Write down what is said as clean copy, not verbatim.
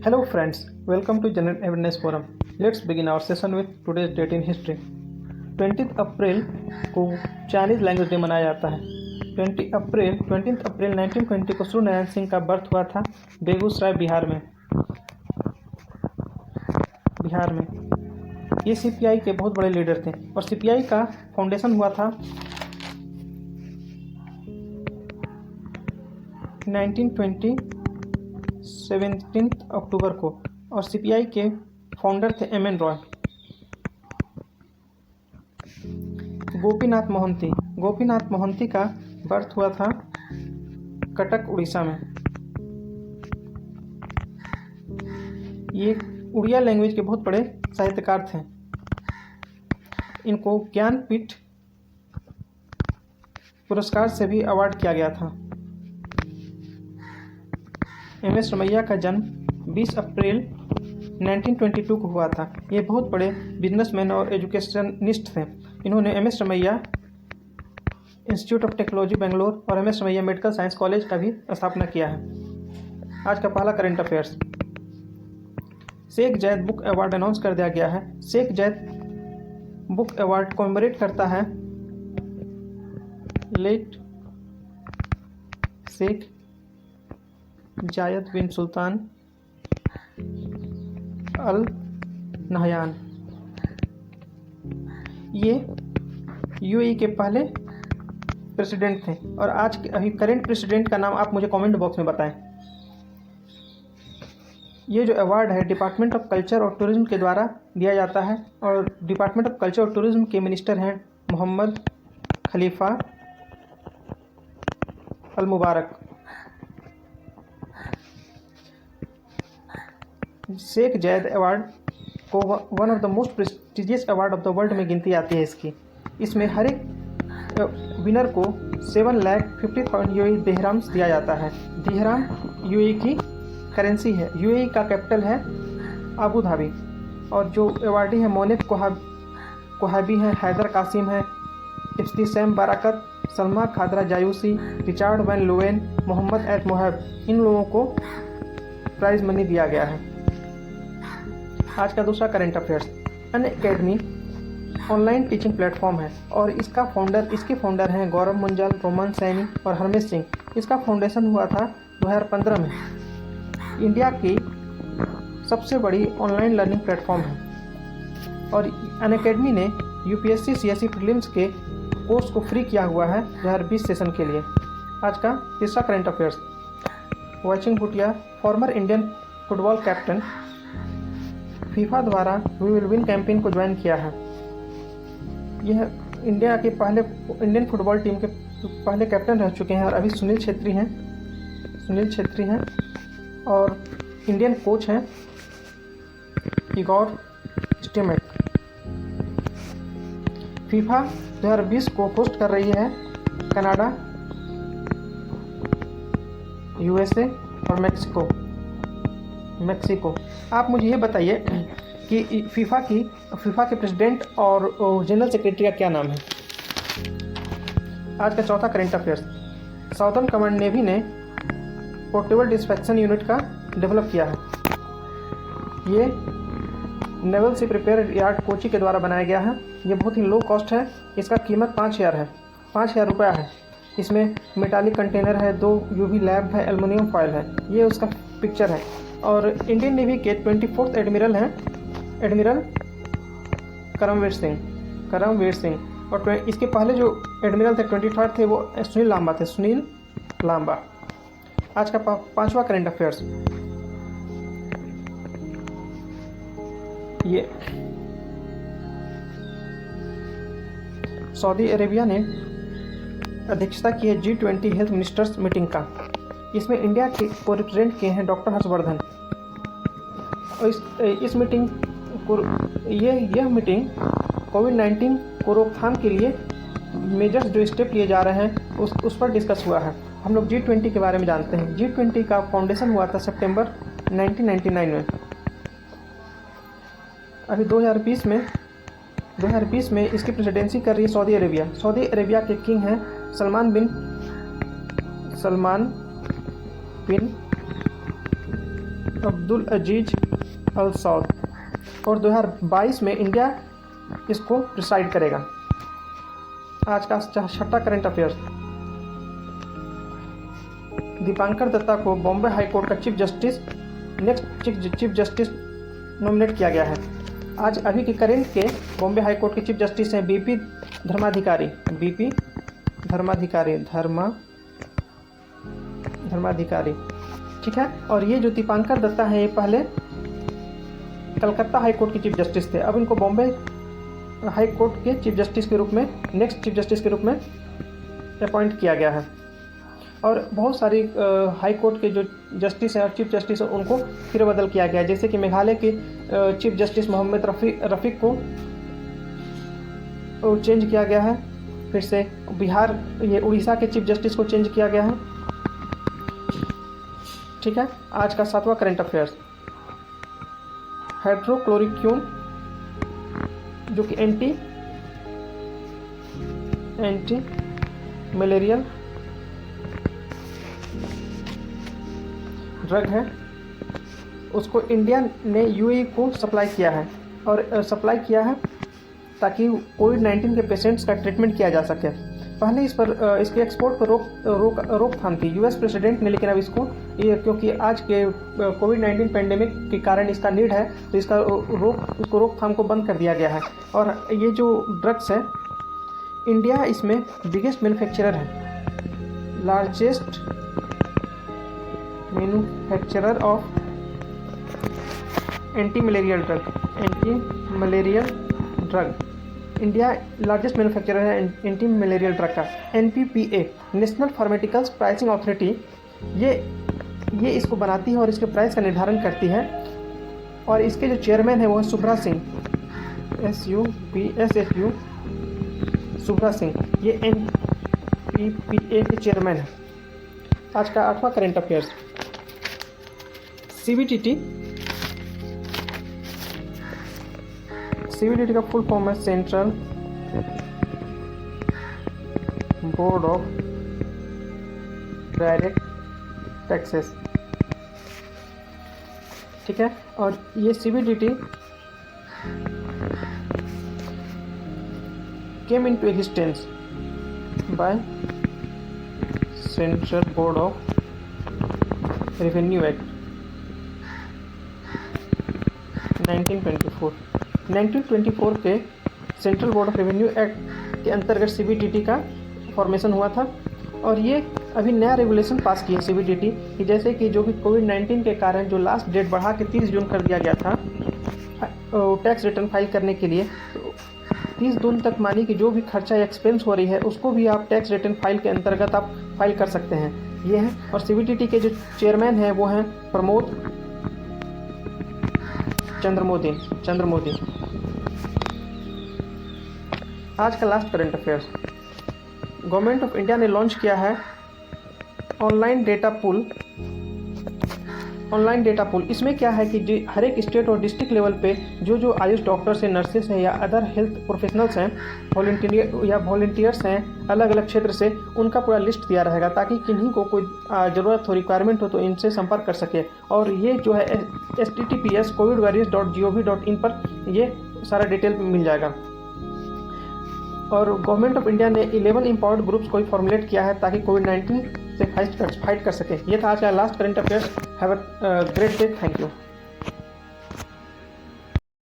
Hello friends, welcome to General Awareness Forum. Let's begin our session with today's date in history. 20 अप्रैल को Chinese language day मनाया जाता है। 20 अप्रैल 1920 को सूर्यनारायण सिंह का birth हुआ था बेगूसराय बिहार में। ये सीपीआई के बहुत बड़े लीडर थे और सीपीआई का फाउंडेशन हुआ था 1920 17 अक्टूबर को और सीपीआई के फाउंडर थे एम एन रॉय। गोपीनाथ मोहंती का बर्थ हुआ था कटक उड़ीसा में। ये उड़िया लैंग्वेज के बहुत बड़े साहित्यकार थे। इनको ज्ञानपीठ पुरस्कार से भी अवार्ड किया गया था। एम एस रमैया का जन्म 20 अप्रैल 1922 को हुआ था। ये बहुत बड़े बिजनेसमैन और एजुकेशनिस्ट थे। इन्होंने M S Ramaiah institute of technology Bangalore और M S Ramaiah medical science college का भी स्थापना किया है। आज का पहला करंट अफेयर्स। शेख जायद बुक अवार्ड अनाउंस कर दिया गया है। शेख जायद बुक अवार्ड कॉमेमोरेट करता है लेट शेख जायद बिन सुल्तान अल नहयान। ये यूएई के पहले प्रेसिडेंट थे और आज के अभी करेंट प्रेसिडेंट का नाम आप मुझे कमेंट बॉक्स में बताएं। ये जो अवार्ड है डिपार्टमेंट ऑफ कल्चर और टूरिज्म के द्वारा दिया जाता है और डिपार्टमेंट ऑफ कल्चर और टूरिज्म के मिनिस्टर हैं मोहम्मद खलीफा अल मुबारक। शेख जायद अवार्ड को one of the most prestigious award of the world में गिनती आती है। इसमें हर एक विनर को 7,50,000 यूएई दिहराम्स दिया जाता है। दिहराम यूएई की करेंसी है। यूएई का कैपिटल है अबू धाबी और जो अवार्डी है मोनिक कोहाबी हैं, हैदर कासिम है, Ibtisam Barakat, Salma Khadra Jayyusi, Richard van Leeuwen, Mohammed एट मोहब, इन लोगों को प्राइज मनी दिया गया है। आज का दूसरा current affairs. Unacademy online teaching platform है और इसके फाउंडर हैं गौरव मुंजाल, रोमन सैनी और हरमेश सिंह। इसका फाउंडेशन हुआ था 2015 में। इंडिया की सबसे बड़ी ऑनलाइन लर्निंग प्लेटफॉर्म है और अनअकैडमी ने यूपीएससी सीएसई प्रीलिम्स के कोर्स को फ्री किया हुआ है 2020 सेशन के लिए। आज का तीसरा current affairs. Watching Bhutia former Indian football captain FIFA द्वारा वी विल विन कैंपेन को ज्वाइन किया है। यह इंडिया के पहले इंडियन फुटबॉल टीम के पहले कैप्टन रह चुके हैं और अभी सुनील छेत्री हैं और इंडियन कोच हैं इगोर स्टिमेट। फीफा 2020 को होस्ट कर रही है कनाडा, यूएसए और मैक्सिको। आप मुझे ये बताइए कि फीफा के प्रेसिडेंट और जनरल सेक्रेटरी का क्या नाम है। आज का चौथा current affairs. Southern command navy ने पोर्टेबल डिस्पैक्शन यूनिट का डेवलप किया है। ये naval ship repair yard Kochi के द्वारा बनाया गया है। ये बहुत ही लो कॉस्ट है। इसका कीमत 5,000 रुपया है। इसमें मेटालिक कंटेनर है, 2 यूवी लैब है, एल्युमिनियम फॉयल है। ये उसका पिक्चर है और इंडियन नेवी के 24th एडमिरल हैं एडमिरल करमवीर सिंह और इसके पहले जो एडमिरल थे 23rd थे वो सुनील लांबा। आज का पांचवा करंट अफेयर्स। ये सऊदी अरेबिया ने अध्यक्षता की है G20 हेल्थ मिनिस्टर्स मीटिंग का। इसमें इंडिया के को रिप्रेजेंट किए हैं डॉक्टर हर्षवर्धन और इस मीटिंग को यह मीटिंग कोविड-19 को रोकथाम के लिए मेजर्स जो स्टेप लिए जा रहे हैं उस पर डिस्कस हुआ है। हम लोग G20 के बारे में जानते हैं। G20 का फाउंडेशन हुआ था सितंबर 1999 में। अभी 2020 में इसकी प्रेसिडेंसी कर रही है सऊदी अरेबिया के किंग हैं सलमान बिन अब्दुल अजीज अल सौद, और 2022 में इंडिया इसको प्रिसाइड करेगा। आज का छठा करंट अफेयर्स, दीपांकर दत्ता को बॉम्बे हाई कोर्ट का नेक्स्ट चीफ जस्टिस नॉमिनेट किया गया है। आज अभी के करंट के बॉम्बे हाई कोर्ट के चीफ जस्टिस हैं बीपी धर्माधिकारी, ठीक है। और ये जो दीपांकर दत्ता है, ये पहले कलकत्ता हाई कोर्ट के चीफ जस्टिस थे, अब इनको बॉम्बे हाई कोर्ट के चीफ जस्टिस के रूप में, नेक्स्ट चीफ जस्टिस के रूप में अपॉइंट किया गया है। और बहुत सारी हाई कोर्ट के जो जस्टिस हैं और चीफ जस्टिस हैं उनको फिर बदल किया गया है, जैसे कि मेघालय के चीफ जस्टिस मोहम्मद रफ़ीक को चेंज किया गया है। फिर से उड़ीसा के चीफ जस्टिस को चेंज किया गया है, ठीक है। आज का 7वां करंट अफेयर्स, हाइड्रोक्लोरोक्विन जो कि एंटी मलेरियल ड्रग है, उसको इंडिया ने यूएई को सप्लाई किया है, और सप्लाई किया है ताकि कोविड-19 के पेशेंट्स का ट्रीटमेंट किया जा सके। पहले इसके एक्सपोर्ट पर रोकथाम थी यूएस प्रेसिडेंट ने, लेकिन अब इसको क्योंकि आज के कोविड-19 पेंडेमिक के कारण इसका नीड है, तो इसको रोकथाम को बंद कर दिया गया है। और ये जो ड्रग्स है, इंडिया इसमें बिगेस्ट मैन्युफैक्चरर है, largest manufacturer of anti malarial drug. India largest manufacturer है एंटी मलेरियल ड्रग का। NPPA national pharmaceuticals pricing authority, ये इसको बनाती है और इसके प्राइस का निर्धारण करती है। और इसके जो चेयरमैन है वो है सुब्रा सिंह, SUBSHU सुब्रा सिंह, ये NPPA के चेयरमैन है। आज का 8वां करंट अफेयर्स, CBDT का फुल फॉर्म है central board of direct taxes, ठीक है। और ये CBDT came into existence by central board of revenue act 1924 के central board of revenue act के अंतर्गत CBDT का फॉर्मेशन हुआ था। और ये अभी नया रेगुलेशन पास किया CBDT कि जैसे कि जो भी कोविड-19 के कारण जो लास्ट डेट बढ़ा के 30 जून कर दिया गया था टैक्स रिटर्न फाइल करने के लिए, तो 30 जून तक मानी कि जो भी खर्चा या एक्सपेंस हो रही है उसको भी आप टैक्स रिटर्न फाइल के अंतर्गत आप फाइल कर सकते हैं, ये है। और CBDT के जो चेयरमैन हैं वो हैं प्रमोद चंद्र मोदी। आज का last current affairs, government of India ने लॉन्च किया है ऑनलाइन डेटा पुल। इसमें क्या है कि हर एक स्टेट और डिस्ट्रिक्ट लेवल पे जो आयुष डॉक्टर्स हैं, नर्सेस हैं या अदर हेल्थ प्रोफेशनल्स हैं, वॉलंटियर्स हैं अलग अलग क्षेत्र से, उनका पूरा लिस्ट दिया रहेगा ताकि किन्हीं को कोई ज़रूरत हो, रिक्वायरमेंट हो तो इनसे संपर्क कर सके। और ये जो है https://covidwarriors.gov.in पर ये सारा डिटेल मिल जाएगा। और गवर्नमेंट ऑफ इंडिया ने 11 एम्पावर्ड ग्रुप्स को फॉर्मुलेट किया है ताकि कोविड-19 से फाइट कर सके। ये था आज का last current affairs. Have a great day, thank you.